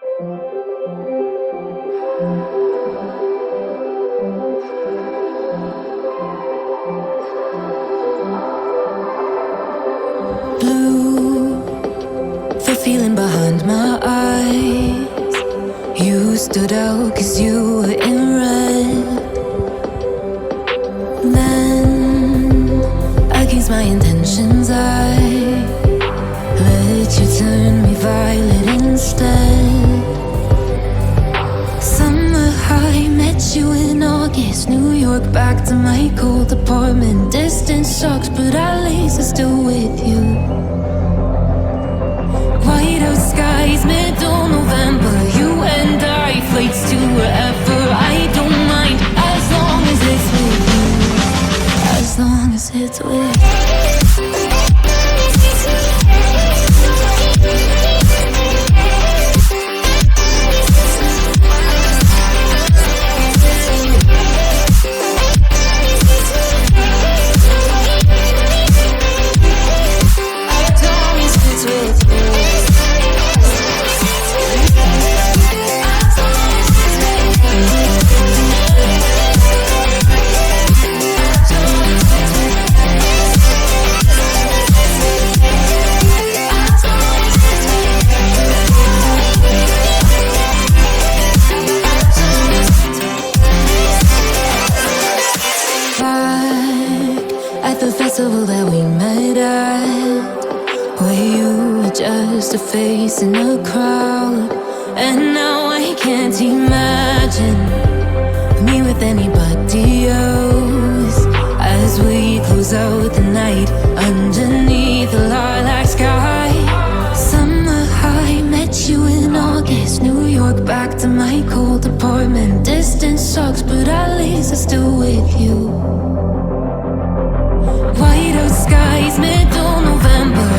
Blue, the feeling behind my eyes. You stood out 'cause you were in red. Then, against my intentions, I let you turn me violet instead. Summer high, met you in August. New York, back to my cold apartment. Distance sucks, but at least I'm still with you. White out skies, middle November. You and I, flights to wherever. I don't mind, as long as it's with you. As long as it's with you. At the festival that we met at, where you were just a face in a crowd. And now I can't imagine me with anybody else. As we close out the night underneath the lilac sky. Summer high, met you in August. New York, back to my cold apartment. Distance sucks, but at least I'm still with you. White out skies, middle November.